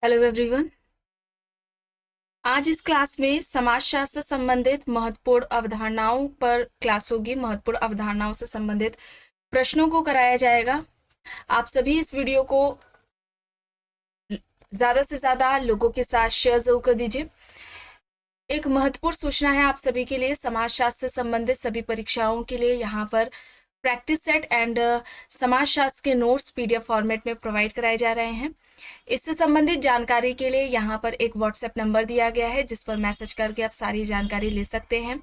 Hello everyone. आज इस class में समाजशास्त्र से संबंधित महत्वपूर्ण अवधारणाओं पर क्लास होगी। महत्वपूर्ण अवधारणाओं से संबंधित प्रश्नों को कराया जाएगा। आप सभी इस वीडियो को ज्यादा से ज्यादा लोगों के साथ शेयर जरूर कर दीजिए। एक महत्वपूर्ण सूचना है आप सभी के लिए, समाजशास्त्र से संबंधित सभी परीक्षाओं के लिए यहाँ पर प्रैक्टिस सेट एंड समाजशास्त्र के नोट्स पीडीएफ फॉर्मेट में प्रोवाइड कराए जा रहे हैं। इससे संबंधित जानकारी के लिए यहाँ पर एक व्हाट्सएप नंबर दिया गया है जिस पर मैसेज करके आप सारी जानकारी ले सकते हैं।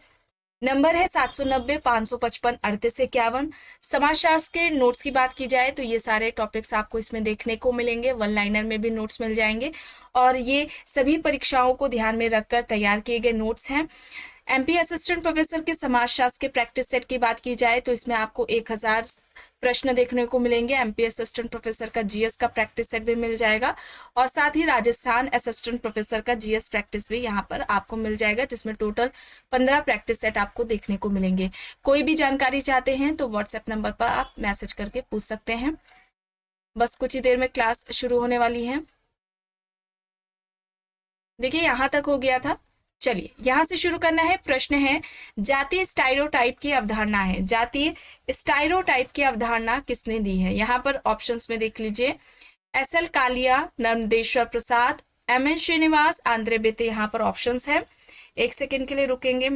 नंबर है 790-555-3851। समाजशास्त्र के नोट्स की बात की जाए तो ये सारे टॉपिक्स आपको इसमें देखने को मिलेंगे। वन लाइनर में भी नोट्स मिल जाएंगे और ये सभी परीक्षाओं को ध्यान में रखकर तैयार किए गए नोट्स हैं। एमपी असिस्टेंट प्रोफेसर के समाजशास्त्र के प्रैक्टिस सेट की बात की जाए तो इसमें आपको 1000 प्रश्न देखने को मिलेंगे। एमपी असिस्टेंट प्रोफेसर का जीएस का प्रैक्टिस सेट भी मिल जाएगा और साथ ही राजस्थान असिस्टेंट प्रोफेसर का जीएस प्रैक्टिस भी यहाँ पर आपको मिल जाएगा, जिसमें टोटल 15 प्रैक्टिस सेट आपको देखने को मिलेंगे। कोई भी जानकारी चाहते हैं तो व्हाट्सएप नंबर पर आप मैसेज करके पूछ सकते हैं। बस कुछ ही देर में क्लास शुरू होने वाली है। देखिए यहाँ तक हो गया था। चलिए यहां से शुरू करना है। प्रश्न है, जातीय स्टाइरोटाइप की अवधारणा है। जातीय स्टाइरोटाइप की अवधारणा किसने दी है? यहाँ पर ऑप्शंस में देख लीजिए। S L. Kalia, Narmadeshwar Prasad, M N. Srinivas, Andre Beteille. यहाँ पर ऑप्शंस है। एक सेकेंड के लिए रुकेंगे।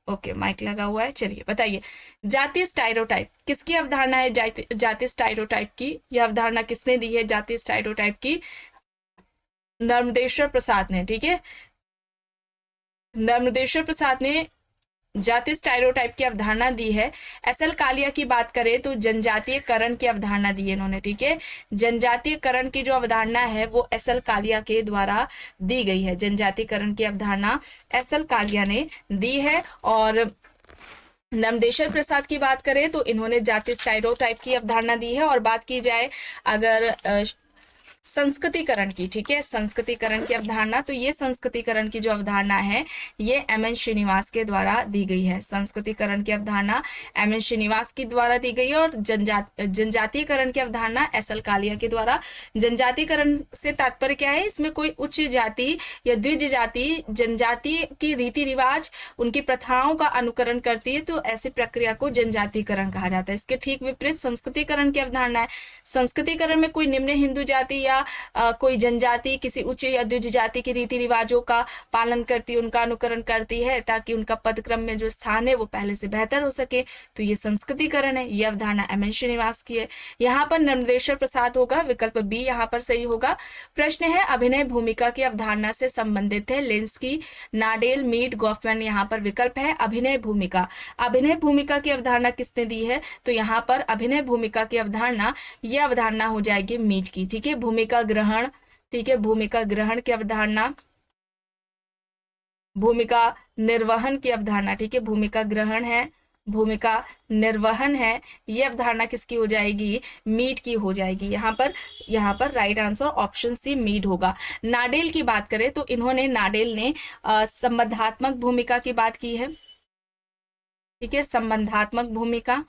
ओके, माइक लगा हुआ है। चलिए बताइए, जातीय स्टाइरोटाइप किसकी अवधारणा है? जातीय स्टाइरोटाइप की यह अवधारणा किसने दी है? जातीय स्टाइरोटाइप की नर्मदेश्वर प्रसाद ने। ठीक है, नर्मदेश्वर प्रसाद ने जातीय स्टाइरोटाइप की अवधारणा दी है। एस.एल. कालिया की बात करें तो जनजातीयकरण की अवधारणा दी है इन्होंने। ठीक है, जनजातीयकरण की जो अवधारणा है वो एस.एल. कालिया के द्वारा दी गई है। जनजातीयकरण की अवधारणा एस.एल. कालिया ने दी है। और नर्मदेश्वर प्रसाद की बात करें तो इन्होंने जातीय स्टाइरोटाइप की अवधारणा दी है। और बात की जाए अगर संस्कृतिकरण की, ठीक है, संस्कृतिकरण की अवधारणा, तो ये संस्कृतिकरण की जो अवधारणा है ये एम.एन. श्रीनिवास के द्वारा दी गई है। संस्कृतिकरण की अवधारणा एम.एन. श्रीनिवास की द्वारा दी गई है। और जनजातीयकरण की अवधारणा एस.एल. कालिया के द्वारा। जनजातीयकरण से तात्पर्य क्या है? इसमें कोई उच्च जाति या द्विज जाति जनजाति की रीति रिवाज, उनकी प्रथाओं का अनुकरण करती है, तो ऐसी प्रक्रिया को जनजातीयकरण कहा जाता है। इसके ठीक विपरीत संस्कृतिकरण की अवधारणा है। संस्कृतिकरण में कोई निम्न हिंदू जाति या कोई जनजाति किसी उच्च या द्विज जाति के रीति रिवाजों का पालन करती है, उनका अनुकरण करती है, ताकि उनका पदक्रम में जो स्थान है वो पहले से बेहतर हो सके, तो ये संस्कृतिकरण है। ये अवधारणा एम.एन. श्रीनिवास की है। यहाँ पर नर्मदेश्वर प्रसाद होगा, विकल्प बी यहाँ पर सही होगा। प्रश्न है, अभिनय भूमिका की अवधारणा से संबंधित है। Lenski, Nadel, Mead, Goffman. यहाँ पर विकल्प है अभिनय भूमिका। अभिनय भूमिका की अवधारणा किसने दी है? तो यहाँ पर अभिनय भूमिका की अवधारणा, यह अवधारणा हो जाएगी मीड की। ठीक है, भूमिका ग्रहण, ठीक है, भूमिका ग्रहण की अवधारणा, भूमिका निर्वहन की अवधारणा, ठीक है, भूमिका ग्रहण है, भूमिका निर्वहन है, ये अवधारणा किसकी हो जाएगी? मीड की हो जाएगी। यहाँ पर right answer option C Mead होगा। नाडेल की बात करें तो इन्होंने, नाडेल ने संबंधात्मक भूमिका की बात की है। ठीक है, संबंधात्मक भूमिका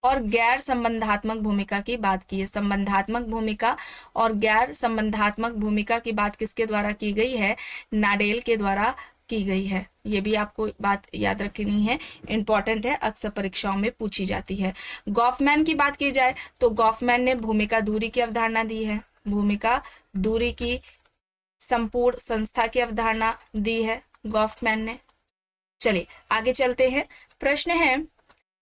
और गैर संबंधात्मक भूमिका की बात की है। संबंधात्मक भूमिका और गैर संबंधात्मक भूमिका की बात किसके द्वारा की गई है? नाडेल के द्वारा की गई है। ये भी आपको बात याद रखनी है, इंपॉर्टेंट है, अक्सर परीक्षाओं में पूछी जाती है। गॉफमैन की बात की जाए तो गॉफमैन ने भूमिका दूरी की अवधारणा दी है। भूमिका दूरी की संपूर्ण संस्था की अवधारणा दी है गॉफमैन ने। चलिए आगे चलते हैं। प्रश्न है,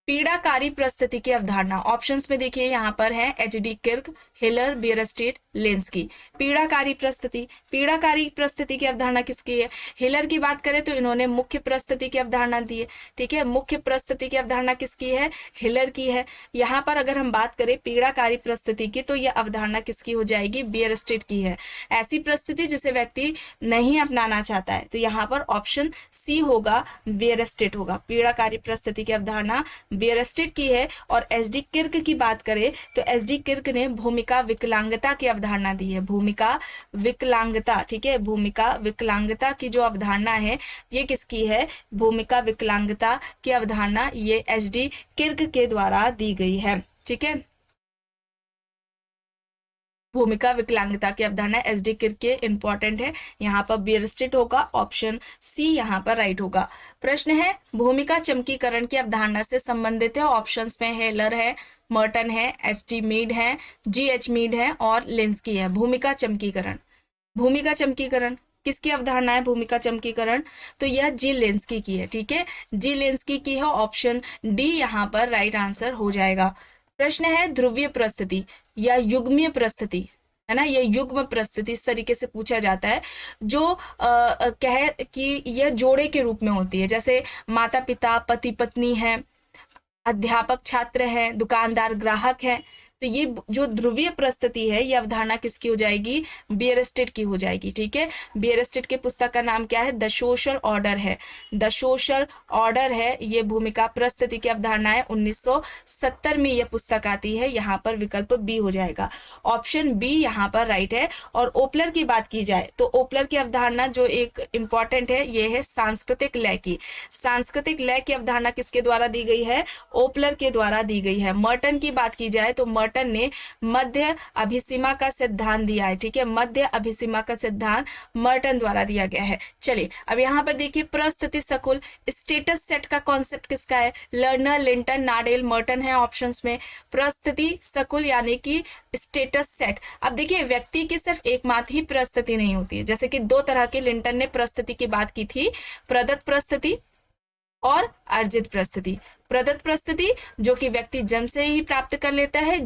पीड़ाकारी परिस्थिति की अवधारणा। ऑप्शंस में देखिए, यहाँ पर है H D. Kirk, Hiller, Bierstedt, Lenski. पीड़ाकारी परिस्थिति, पीड़ाकारी परिस्थिति की अवधारणा किसकी है? हिलर की बात करें तो इन्होंने मुख्य परिस्थिति की अवधारणा दी है। ठीक है, मुख्य परिस्थिति की अवधारणा किसकी है? हिलर की है। यहाँ पर अगर हम बात करें पीड़ाकारी परिस्थिति की तो यह अवधारणा किसकी हो जाएगी? बियरस्टेट की है। ऐसी परिस्थिति जिसे व्यक्ति नहीं अपनाना चाहता है, तो यहाँ पर ऑप्शन सी होगा, बियरस्टेट होगा। पीड़ाकारी परिस्थिति की अवधारणा बियरस्टेट की है। और एच.डी. किर्क की बात करें तो एच.डी. किर्क ने भूमिका विकलांगता की अवधारणा दी है। भूमिका विकलांगता, ठीक है, भूमिका विकलांगता की जो अवधारणा है ये किसकी है? भूमिका विकलांगता की अवधारणा ये एच.डी. किर्क के द्वारा दी गई है। ठीक है, भूमिका विकलांगता की अवधारणा एसडी किर्के इंपॉर्टेंट है, यहाँ पर बियरस्टेट होगा, ऑप्शन सी यहाँ पर राइट होगा। प्रश्न है भूमिका चमकीकरण की अवधारणा से संबंधित है, ऑप्शंस में हेलर है, मर्टन है, एच.टी. मीड है, जी.एच. मीड है और लिंस्की है। भूमिका चमकीकरण, भूमिका चमकीकरण किसकी अवधारणा है? भूमिका चमकीकरण तो यह जी लेंस्की की है, ठीक है, जी लेंस्की की है, ऑप्शन डी यहाँ पर राइट आंसर हो जाएगा। प्रश्न है ध्रुवीय प्रस्थिति या युग्मीय प्रस्थिति, है ना, ये युग्म प्रस्थिति इस तरीके से पूछा जाता है जो कहे कि यह जोड़े के रूप में होती है, जैसे माता पिता पति पत्नी है, अध्यापक छात्र है, दुकानदार ग्राहक है। तो ये जो ध्रुवीय प्रस्थिति है ये अवधारणा किसकी हो जाएगी? बियरस्टेट की हो जाएगी, ठीक है। बियरस्टेट के पुस्तक का नाम क्या है? द सोशल ऑर्डर है, द सोशल ऑर्डर है ये भूमिका प्रस्थिति की अवधारणा है। 1970 में यह पुस्तक आती है, यहाँ पर विकल्प बी हो जाएगा, ऑप्शन बी यहाँ पर राइट है। और ओपलर की बात की जाए तो ओपलर की अवधारणा जो एक इंपॉर्टेंट है ये है सांस्कृतिक लय की। सांस्कृतिक लय की अवधारणा किसके द्वारा दी गई है? ओपलर के द्वारा दी गई है। मर्टन की बात की जाए तो मर्टन ने मध्य अभिसीमा का सिद्धांत दिया है, ठीक है, मध्य अभिसीमा का सिद्धांत मर्टन द्वारा दिया गया है। चलिए अब यहाँ पर देखिए प्रस्थिति सकुल स्टेटस सेट का कॉन्सेप्ट किसका है? लर्नर, लिंटन, नाडेल, मर्टन है ऑप्शंस में। प्रस्थिति सकुल यानी कि स्टेटस सेट। अब देखिए व्यक्ति की सिर्फ एकमात्र ही प्रस्थिति नहीं होती है, जैसे कि दो तरह के लिंटन ने प्रस्थिति की बात की थी, प्रदत्त प्रस्थिति और अर्जित प्रस्थिति। प्रदत्त प्रस्थिति जो कि व्यक्ति जन्म से ही प्राप्त कर लेता है,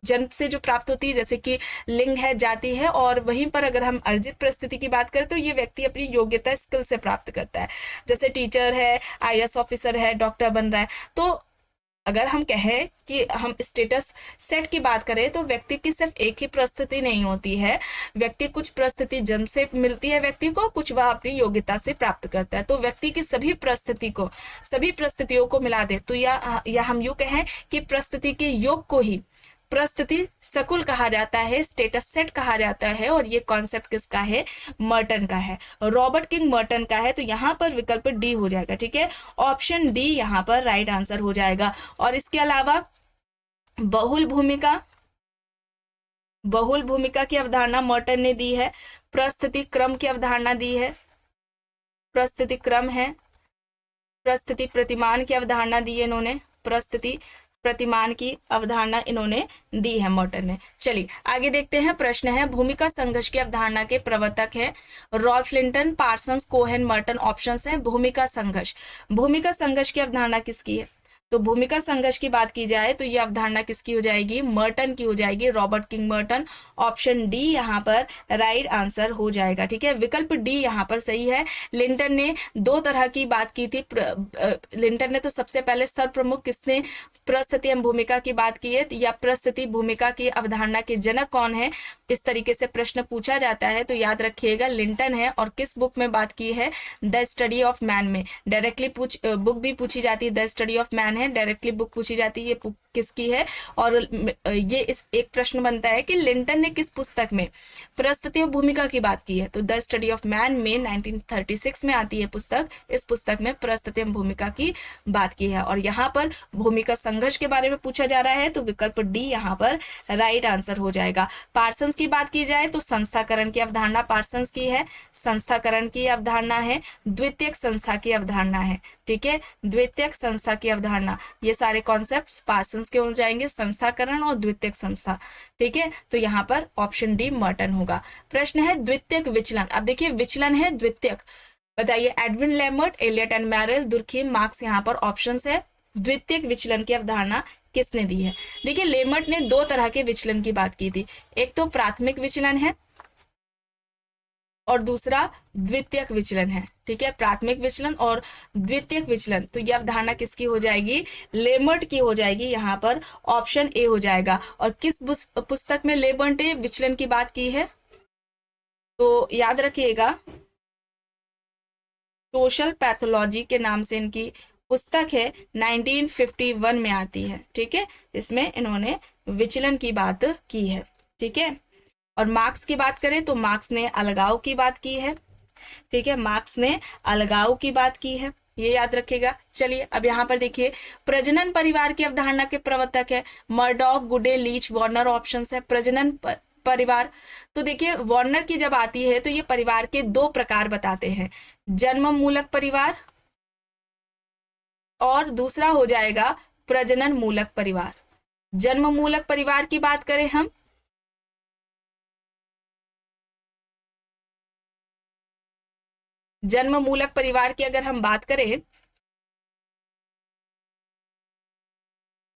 जन्म से जो प्राप्त होती है, जैसे कि लिंग है, जाति है। और वहीं पर अगर हम अर्जित परिस्थिति की बात करें तो ये व्यक्ति अपनी योग्यता स्किल से प्राप्त करता है, जैसे टीचर है, आईएएस ऑफिसर है, डॉक्टर बन रहा है। तो अगर हम कहें कि हम स्टेटस सेट की बात करें तो व्यक्ति की सिर्फ एक ही परिस्थिति नहीं होती है, व्यक्ति कुछ परिस्थिति जन्म से मिलती है व्यक्ति को, कुछ वह अपनी योग्यता से प्राप्त करता है। तो व्यक्ति की सभी परिस्थितियों को मिला दे तो या हम यूं कहें कि परिस्थिति के योग को ही प्रस्थिति सकुल कहा जाता है, स्टेटस सेट कहा जाता है। और ये कॉन्सेप्ट किसका है? मर्टन का है, रॉबर्ट किंग मर्टन का है। तो यहाँ पर विकल्प डी हो जाएगा, ठीक है, ऑप्शन डी यहाँ पर राइट आंसर हो जाएगा। और इसके अलावा बहुल भूमिका की अवधारणा मर्टन ने दी है, प्रस्थिति क्रम की अवधारणा दी है, प्रस्थिति क्रम है, प्रस्थिति प्रतिमान की अवधारणा दी है इन्होंने, प्रस्थिति प्रतिमान की अवधारणा इन्होंने दी है मर्टन ने। चलिए आगे देखते हैं। प्रश्न है भूमिका संघर्ष की अवधारणा के प्रवर्तक है Ralph Linton, Parsons, Cohen, Merton options हैं। भूमिका संघर्ष की अवधारणा किसकी है? तो भूमिका संघर्ष की बात की जाए तो ये अवधारणा किसकी हो जाएगी? मर्टन की हो जाएगी, Robert king Merton. Option D यहाँ पर राइट आंसर हो जाएगा, ठीक है, विकल्प डी यहाँ पर सही है। लिंटन ने दो तरह की बात की थी। लिंटन ने तो सबसे पहले सर्वप्रमुख किसने प्रस्थिति एवं भूमिका की बात की है, या प्रस्थिति भूमिका की अवधारणा के जनक कौन है, इस तरीके से प्रश्न पूछा जाता है तो याद रखिएगा लिंटन है। और किस बुक में बात की है? द स्टडी ऑफ मैन में। डायरेक्टली बुक भी पूछी जाती है, द स्टडी ऑफ मैन है, डायरेक्टली बुक पूछी जाती है, ये बुक किसकी है? और ये इस एक प्रश्न बनता है कि लिंटन ने किस पुस्तक में प्रस्थिति और भूमिका की बात की है? तो द स्टडी ऑफ मैन में 1936 में आती है पुस्तक, इस पुस्तक में प्रस्थिति और भूमिका की बात की है। और यहाँ पर भूमिका संघर्ष के बारे में पूछा जा रहा है तो विकल्प डी यहाँ पर राइट आंसर हो जाएगा। पार्सन्स की बात की जाए तो संस्थाकरण की अवधारणा पार्सन्स की है, संस्थाकरण की अवधारणा है, द्वितीयक संस्था की अवधारणा है, ठीक है, द्वितीयक संस्था की अवधारणा। ये सारे कॉन्सेप्ट्स पार्सन्स के हो जाएंगे, संस्थाकरण और द्वितीयक संस्था, ठीक है। तो यहाँ पर ऑप्शन डी मर्टन होगा। प्रश्न है द्वितीयक विचलन। अब देखिए विचलन है द्वितीयक, बताइए Edwin Lemert, Elliott and Merrill, Durkheim, Marx यहाँ पर ऑप्शंस है। द्वितीयक विचलन की अवधारणा किसने दी है? देखिए लेमर्ट ने दो तरह के विचलन की बात की थी, एक तो प्राथमिक विचलन है और दूसरा द्वितीयक विचलन है, ठीक है, प्राथमिक विचलन और द्वितीयक विचलन। तो यह अवधारणा किसकी हो जाएगी? लेमर्ट की हो जाएगी, यहाँ पर ऑप्शन ए हो जाएगा। और किस पुस्तक में लेमर्ट ने विचलन की बात की है? तो याद रखिएगा सोशल पैथोलॉजी के नाम से इनकी पुस्तक है, 1951 में आती है, ठीक है, इसमें इन्होंने विचलन की बात की है, ठीक है। और मार्क्स की बात करें तो मार्क्स ने अलगाव की बात की है, ठीक है, मार्क्स ने अलगाव की बात की है। ये याद रखिएगा। चलिए अब यहाँ पर देखिए, प्रजनन परिवार की अवधारणा के प्रवर्तक है मर्डॉक, गुडे, लीच, वार्नर ऑप्शन है। प्रजनन परिवार, तो देखिए वार्नर की जब आती है तो ये परिवार के दो प्रकार बताते हैं, जन्म मूलक परिवार और दूसरा हो जाएगा प्रजनन मूलक परिवार। जन्म मूलक परिवार की बात करें हम, जन्म मूलक परिवार की अगर हम बात करें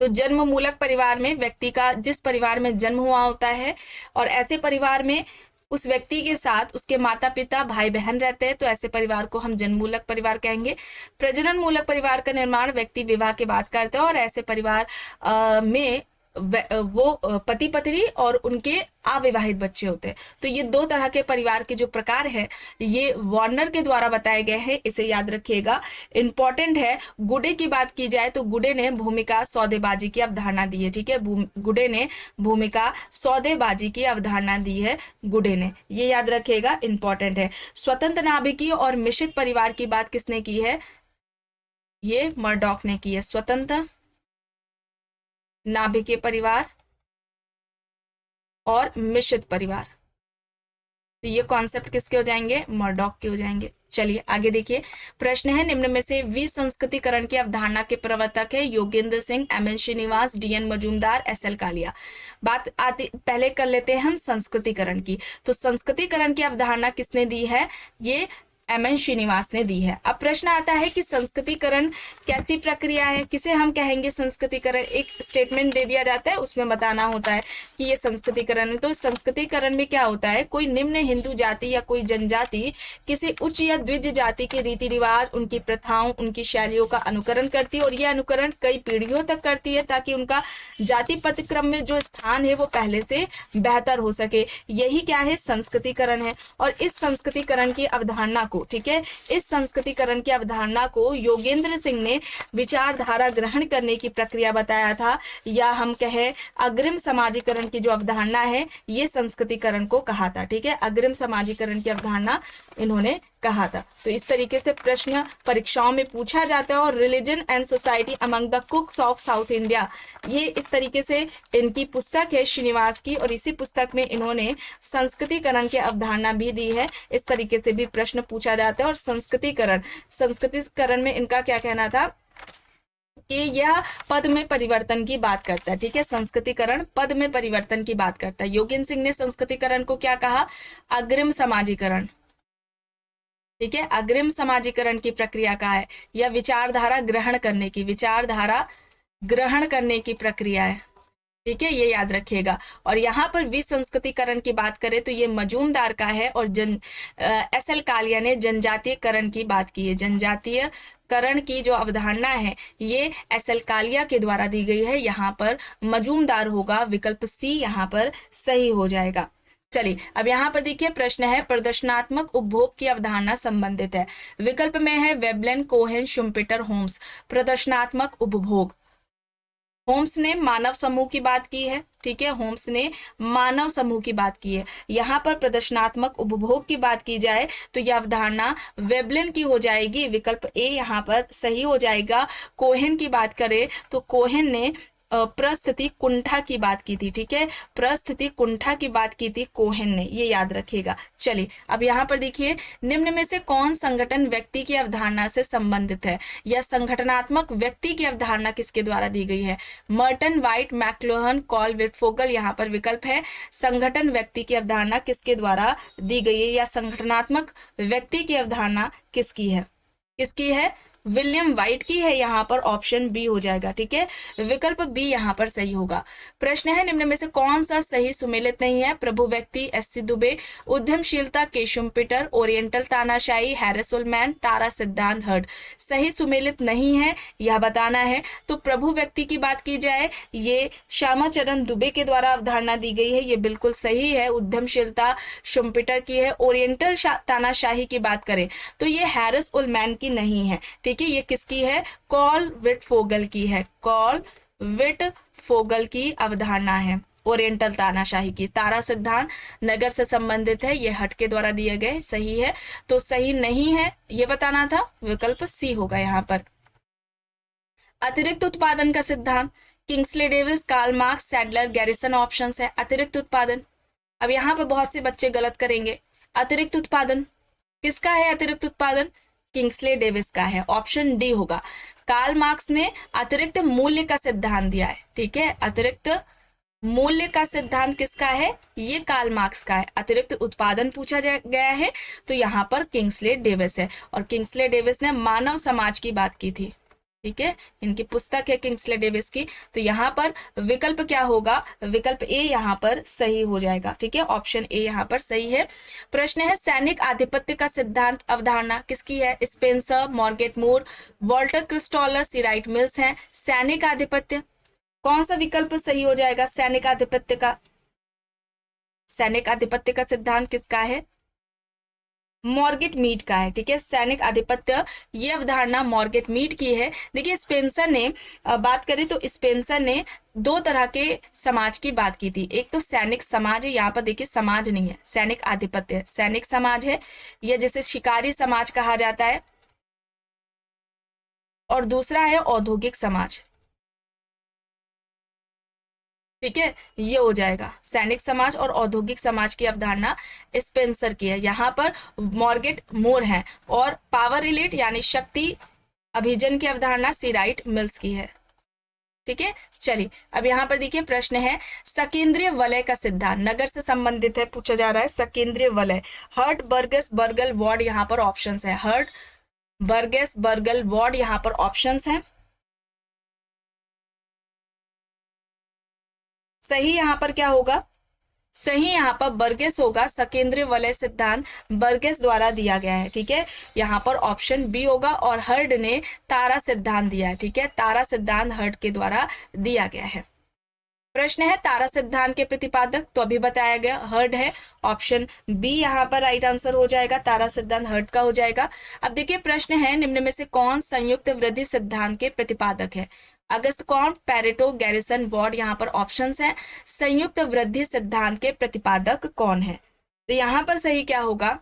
तो जन्म मूलक परिवार में व्यक्ति का जिस परिवार में जन्म हुआ होता है और ऐसे परिवार में उस व्यक्ति के साथ उसके माता पिता भाई बहन रहते हैं, तो ऐसे परिवार को हम जन्म मूलक परिवार कहेंगे। प्रजनन मूलक परिवार का निर्माण व्यक्ति विवाह के बाद करता है और ऐसे परिवार में वो पति पत्नी और उनके अविवाहित बच्चे होते हैं। तो ये दो तरह के परिवार के जो प्रकार है ये वार्नर के द्वारा बताए गए हैं, इसे याद रखिएगा, इंपॉर्टेंट है। गुडे की बात की जाए तो गुडे ने भूमिका सौदेबाजी की अवधारणा दी है, ठीक है, गुडे ने भूमिका सौदेबाजी की अवधारणा दी है, गुडे ने, ये याद रखिएगा, इंपॉर्टेंट है। स्वतंत्र नाभिकीय और मिश्रित परिवार की बात किसने की है, ये मर्डॉक ने की है। स्वतंत्र नाभिकीय परिवार और मिश्रित परिवार, तो ये कॉन्सेप्ट किसके हो जाएंगे, मर्डॉक के हो जाएंगे। चलिए आगे देखिए, प्रश्न है निम्न में से विसंस्कृतिकरण की अवधारणा के प्रवर्तक है Yogendra Singh, M N Srinivas, D N Majumdar, S L Kalia. बात आती पहले कर लेते हैं हम संस्कृतिकरण की। तो संस्कृतिकरण की अवधारणा किसने दी है, ये एमएन श्रीनिवास ने दी है। अब प्रश्न आता है कि संस्कृतिकरण कैसी प्रक्रिया है, किसे हम कहेंगे संस्कृतिकरण। एक स्टेटमेंट दे दिया जाता है, उसमें बताना होता है कि ये संस्कृतिकरण है। तो संस्कृतिकरण में क्या होता है, कोई निम्न हिंदू जाति या कोई जनजाति किसी उच्च या द्विज जाति के रीति रिवाज, उनकी प्रथाओं, उनकी शैलियों का अनुकरण करती है और यह अनुकरण कई पीढ़ियों तक करती है ताकि उनका जाति पदक्रम में जो स्थान है वो पहले से बेहतर हो सके। यही क्या है, संस्कृतिकरण है। और इस संस्कृतिकरण की अवधारणा को, ठीक है, इस संस्कृतिकरण की अवधारणा को योगेंद्र सिंह ने विचारधारा ग्रहण करने की प्रक्रिया बताया था, या हम कहें अग्रिम समाजीकरण की जो अवधारणा है ये संस्कृतिकरण को कहा था, ठीक है, अग्रिम समाजीकरण की अवधारणा इन्होंने कहा था। तो इस तरीके से प्रश्न परीक्षाओं में पूछा जाता है। और religion and society among the कुक्स of south India, ये इस तरीके से इनकी पुस्तक है श्रीनिवास की, और इसी पुस्तक में इन्होंने संस्कृतिकरण की अवधारणा भी दी है। इस तरीके से भी प्रश्न पूछा जाता है। और संस्कृतिकरण में इनका क्या कहना था कि यह पद में परिवर्तन की बात करता है, ठीक है, संस्कृतिकरण पद में परिवर्तन की बात करता है। योगेंद्र सिंह ने संस्कृतिकरण को क्या कहा, अग्रिम समाजीकरण, ठीक है, अग्रिम समाजीकरण की प्रक्रिया का है, या विचारधारा ग्रहण करने की, विचारधारा ग्रहण करने की प्रक्रिया है, ठीक है, ये याद रखिएगा। और यहाँ पर विसंस्कृतिकरण की बात करें तो ये मजूमदार का है। और एसएल कालिया ने जनजातीयकरण की बात की है। जनजातीयकरण की जो अवधारणा है ये एसएल कालिया के द्वारा दी गई है। यहाँ पर मजूमदार होगा, विकल्प सी यहाँ पर सही हो जाएगा। चलिए अब यहाँ पर देखिए, प्रश्न है प्रदर्शनात्मक उपभोग की अवधारणा संबंधित है। विकल्प में है वेबलेन, कोहेन, शुम्पेटर, होम्स। प्रदर्शनात्मक उपभोग, होम्स ने मानव समूह की बात की है, ठीक है, होम्स ने मानव समूह की बात की है। यहाँ पर प्रदर्शनात्मक उपभोग की बात की जाए तो यह अवधारणा वेबलेन की हो जाएगी, विकल्प ए यहाँ पर सही हो जाएगा। कोहेन की बात करें तो कोहेन ने प्रस्थिति कुंठा की बात की थी, ठीक है, प्रस्थिति कुंठा की बात की थी कोहेन ने, ये याद रखिएगा। चलिए अब यहाँ पर देखिए, निम्न में से कौन संगठन व्यक्ति की अवधारणा से संबंधित है, या संगठनात्मक व्यक्ति की अवधारणा किसके द्वारा दी गई है, मर्टन, वाइट, मैक्लुहन, कॉल, विटफोगल। यहाँ पर विकल्प है संगठन व्यक्ति की अवधारणा किसके द्वारा दी गई है, या संगठनात्मक व्यक्ति की अवधारणा किसकी है, किसकी है, विलियम वाइट की है। यहाँ पर ऑप्शन बी हो जाएगा, ठीक है, विकल्प बी यहाँ पर सही होगा। प्रश्न है निम्न में से कौन सा सही सुमेलित नहीं है, प्रभु व्यक्ति, एससी दुबे, उद्यमशीलता, के शुम्पेटर, ओरिएंटल तानाशाही, हैरिस उलमैन, तारा सिद्धांत, हर्ड। सही सुमेलित नहीं है यह बताना है। तो प्रभु व्यक्ति की बात की जाए, ये श्यामाचरण दुबे के द्वारा अवधारणा दी गई है, ये बिल्कुल सही है। उद्यमशीलता शुम्पेटर की है। ओरिएंटल तानाशाही की बात करें तो ये हैरिस उलमैन की नहीं है, ठीक है, ये किसकी है, कॉल विटफोगल की है, कॉल विटफोगल की अवधारणा है। ओरिएंटल तानाशाही की। तारा सिद्धांत नगर से संबंधित है, ये हट के द्वारा दिए गए, सही है। तो सही नहीं है ये बताना था, विकल्प सी होगा यहाँ पर। अतिरिक्त उत्पादन का सिद्धांत Kingsley Davis, Karl Marx, Sadler, Garrison option है। अतिरिक्त उत्पादन, अब यहाँ पे बहुत से बच्चे गलत करेंगे। अतिरिक्त उत्पादन किसका है? अतिरिक्त उत्पादन किंग्सले डेविस का है, ऑप्शन डी होगा। कार्ल मार्क्स ने अतिरिक्त मूल्य का सिद्धांत दिया है, ठीक है। अतिरिक्त मूल्य का सिद्धांत किसका है? ये कार्ल मार्क्स का है। अतिरिक्त उत्पादन पूछा गया है तो यहाँ पर किंग्सले डेविस है, और किंग्सले डेविस ने मानव समाज की बात की थी, ठीक है। इनकी पुस्तक है किंग्सले डेविस की। तो यहाँ पर विकल्प क्या होगा? विकल्प ए यहाँ पर सही हो जाएगा, ठीक है। ऑप्शन ए यहाँ पर सही है। प्रश्न है सैनिक आधिपत्य का सिद्धांत अवधारणा किसकी है? स्पेंसर, मॉर्गेट मूर, वॉल्टर क्रिस्टोलर, सी राइट मिल्स हैं। सैनिक आधिपत्य, कौन सा विकल्प सही हो जाएगा? सैनिक आधिपत्य का, सैनिक आधिपत्य का सिद्धांत किसका है? मॉर्गेट मीड का है, ठीक है। सैनिक आधिपत्य ये अवधारणा मॉर्गेट मीड की है। देखिए स्पेंसर ने बात करें तो स्पेंसर ने दो तरह के समाज की बात की थी। एक तो सैनिक समाज है, यहाँ पर देखिए समाज नहीं है, सैनिक आधिपत्य है। सैनिक समाज है यह जिसे शिकारी समाज कहा जाता है, और दूसरा है औद्योगिक समाज, ठीक है। ये हो जाएगा सैनिक समाज और औद्योगिक समाज की अवधारणा स्पेंसर की है। यहाँ पर मॉर्गेट मूर है, और पावर रिलेट यानी शक्ति अभिजन की अवधारणा सी राइट मिल्स की है, ठीक है। चलिए अब यहाँ पर देखिए प्रश्न है सकेंद्रीय वलय का सिद्धांत नगर से संबंधित है, पूछा जा रहा है। सकेंद्रीय वलय, हर्ट, बर्गस, बर्गल, वार्ड यहाँ पर ऑप्शंस है। हर्ट, बर्गस, बर्गल, वार्ड यहाँ पर ऑप्शंस हैं। सही यहाँ पर क्या होगा? सही यहाँ पर बर्गेस होगा। सकेंद्रीय वलय सिद्धांत बर्गेस द्वारा दिया गया है, ठीक है। यहाँ पर ऑप्शन बी होगा। और हर्ड ने तारा सिद्धांत दिया है, ठीक है। तारा सिद्धांत हर्ड के द्वारा दिया गया है। प्रश्न है तारा सिद्धांत के प्रतिपादक, तो अभी बताया गया हर्ड है, ऑप्शन बी यहाँ पर राइट आंसर हो जाएगा। तारा सिद्धांत हर्ड का हो जाएगा। अब देखिए प्रश्न है निम्न में से कौन संयुक्त वृद्धि सिद्धांत के प्रतिपादक है? Auguste Comte, Pareto, garrison, ward यहाँ पर ऑप्शंस हैं। संयुक्त वृद्धि सिद्धांत के प्रतिपादक कौन है? तो यहाँ पर सही क्या होगा?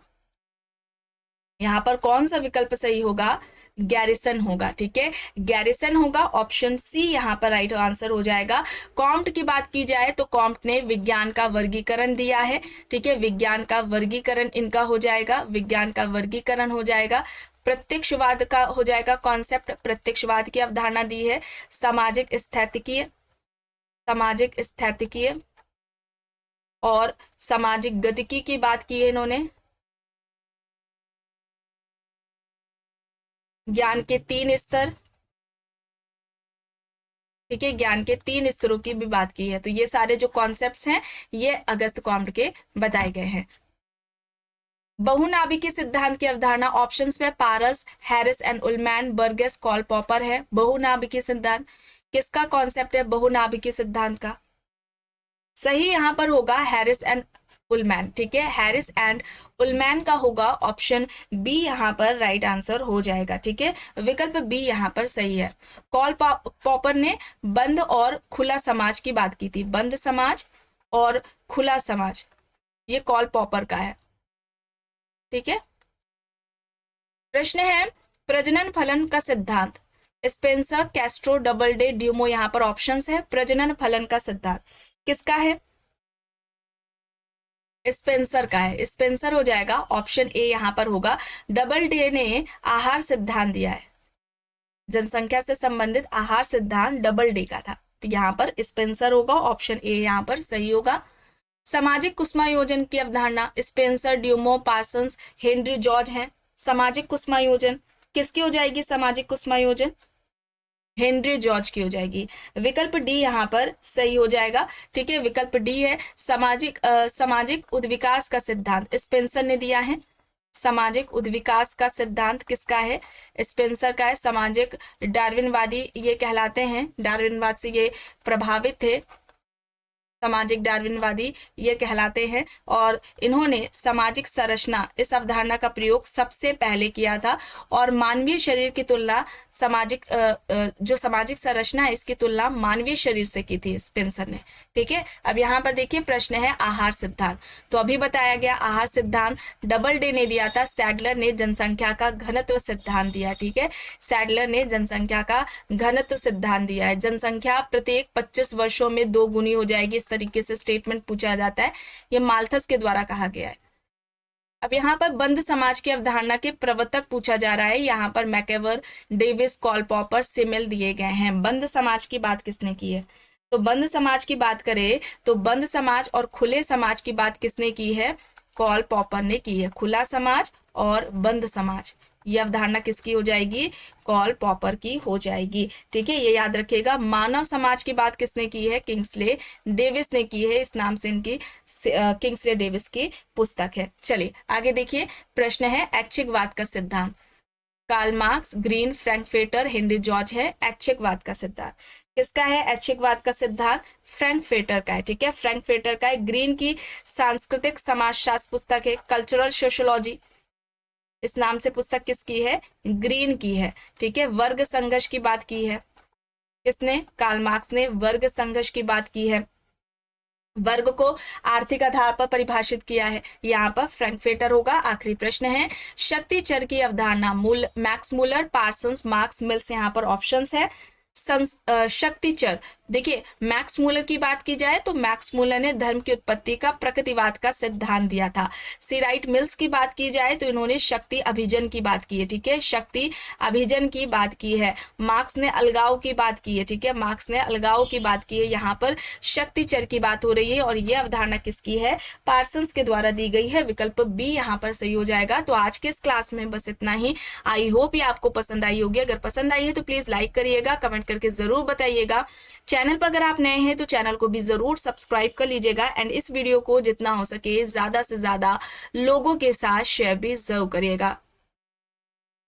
यहाँ पर कौन सा विकल्प सही होगा? गैरिसन होगा, ठीक है। गैरिसन होगा, ऑप्शन सी यहाँ पर राइट आंसर हो जाएगा। कॉम्ट की बात की जाए तो कॉम्ट ने विज्ञान का वर्गीकरण दिया है, ठीक है। विज्ञान का वर्गीकरण इनका हो जाएगा, विज्ञान का वर्गीकरण हो जाएगा। प्रत्यक्षवाद का हो जाएगा कॉन्सेप्ट, प्रत्यक्षवाद की अवधारणा दी है। सामाजिक स्थैतिकीय, सामाजिक स्थैतिकीय और सामाजिक गतिकी की बात की है इन्होंने। ज्ञान के 3 स्तर, ठीक है, ज्ञान के 3 स्तरों की भी बात की है। तो ये सारे जो कॉन्सेप्ट्स हैं ये अगस्त कॉम्ट के बताए गए हैं। बहुनाभिकीय सिद्धांत की अवधारणा ऑप्शंस में पारस, Harris and Ullman, Burgess, Karl Popper है। बहुनाभिकीय सिद्धांत किसका कॉन्सेप्ट है? बहुनाभिकीय सिद्धांत का सही यहाँ पर होगा हैरिस एंड उलमैन, ठीक है। हैरिस एंड उलमैन का होगा, ऑप्शन बी यहाँ पर राइट आंसर हो जाएगा, ठीक है। विकल्प बी यहाँ पर सही है। कॉल पॉपर ने बंद और खुला समाज की बात की थी। बंद समाज और खुला समाज ये कॉल पॉपर का है, ठीक है। प्रश्न है प्रजनन फलन का सिद्धांत स्पेंसर, कैस्ट्रो, डबलडे, ड्यूमो यहाँ पर ऑप्शंस है। प्रजनन फलन का सिद्धांत किसका है? स्पेंसर का है, स्पेंसर हो जाएगा, ऑप्शन ए यहाँ पर होगा। डबलडे ने आहार सिद्धांत दिया है, जनसंख्या से संबंधित आहार सिद्धांत डबलडे का था, तो यहाँ पर स्पेंसर होगा, ऑप्शन ए यहाँ पर सही होगा। सामाजिक कुसुमायोजन की अवधारणा स्पेंसर, ड्यूमो, पार्सन्स, हेनरी जॉर्ज हैं। सामाजिक कुसुमायोजन किसकी हो जाएगी? सामाजिक कुसुमायोजन हेनरी जॉर्ज की हो जाएगी। विकल्प डी यहाँ पर सही हो जाएगा, ठीक है। विकल्प डी है सामाजिक उद्विकास का सिद्धांत स्पेंसर ने दिया है। सामाजिक उद्विकास का सिद्धांत किसका है? स्पेंसर का है। सामाजिक डार्विनवादी ये कहलाते हैं, डार्विनवाद से ये प्रभावित थे। सामाजिक डार्विनवादी ये कहलाते हैं। और इन्होंने सामाजिक संरचना इस अवधारणा का प्रयोग सबसे पहले किया था और मानवीय शरीर की तुलना जो सामाजिक संरचना है इसकी तुलना मानवीय शरीर से की थी स्पेंसर ने। ठीक है, अब यहाँ पर देखिए प्रश्न है आहार सिद्धांत। तो अभी बताया गया आहार सिद्धांत डबल डे ने दिया था, सैडलर ने जनसंख्या का घनत्व सिद्धांत दिया। ठीक है, सैडलर ने जनसंख्या का घनत्व सिद्धांत दिया है। जनसंख्या प्रत्येक 25 वर्षों में 2 गुनी हो जाएगी, इस तरीके से स्टेटमेंट पूछा जाता है। ये माल्थस के द्वारा कहा गया है। अब यहाँ पर बंद समाज की अवधारणा के प्रवर्तक पूछा जा रहा है। यहाँ पर मैकेवर, डेविस, कॉल पॉपर, सिमेल दिए गए हैं। बंद समाज की बात किसने की है? तो बंद समाज की बात करें तो बंद समाज और खुले समाज की बात किसने की है? कॉल पॉपर ने की है। खुला समाज और बंद समाज, ये अवधारणा किसकी हो जाएगी? कॉल पॉपर की हो जाएगी। ठीक है, ये याद रखिएगा। मानव समाज की बात किसने की है? किंग्सले डेविस ने की है। इस नाम से इनकी किंग्सले डेविस की पुस्तक है। चलिए आगे देखिए, प्रश्न है ऐच्छिकवाद का सिद्धांत। Karl Marx, Green, Frankfurter, Henry George है ऐच्छिकवाद का सिद्धांत। किसका है ऐच्छिकवाद का सिद्धांत? फ्रैंकफर्टर का है। ठीक है, फ्रैंकफर्टर का है। ग्रीन की सांस्कृतिक समाजशास्त्र पुस्तक है कल्चरल सोशियोलॉजी, इस नाम से पुस्तक किसकी है? ग्रीन की है। ठीक है, वर्ग संघर्ष की बात की है किसने? कार्ल मार्क्स ने वर्ग संघर्ष की बात की है। वर्ग को आर्थिक आधार पर परिभाषित किया है, यहाँ पर फ्रैंकफर्टर होगा। आखिरी प्रश्न है शक्ति चर की अवधारणा, Max Muller, Parsons, marks, mills, यहाँ पर ऑप्शंस है। शक्ति चर, देखिए मैक्स मूलर की बात की जाए तो मैक्स मूलर ने धर्म की उत्पत्ति का प्रकृतिवाद का सिद्धांत दिया था। सी राइट मिल्स की बात की जाए तो इन्होंने शक्ति अभिजन की बात की है। ठीक है, शक्ति अभिजन की बात की है। मार्क्स ने अलगाव की बात की है। ठीक है, मार्क्स ने अलगाव की बात की है। यहाँ पर शक्ति चर की बात हो रही है और यह अवधारणा किसकी है? पार्सन्स के द्वारा दी गई है। विकल्प बी यहाँ पर सही हो जाएगा। तो आज के इस क्लास में बस इतना ही। आई होप ये आपको पसंद आई होगी। अगर पसंद आई है तो प्लीज लाइक करिएगा, कमेंट करके जरूर बताइएगा। चैनल पर अगर आप नए हैं तो चैनल को भी जरूर सब्सक्राइब कर लीजिएगा एंड इस वीडियो को जितना हो सके ज्यादा से ज्यादा लोगों के साथ शेयर भी जरूर करिएगा।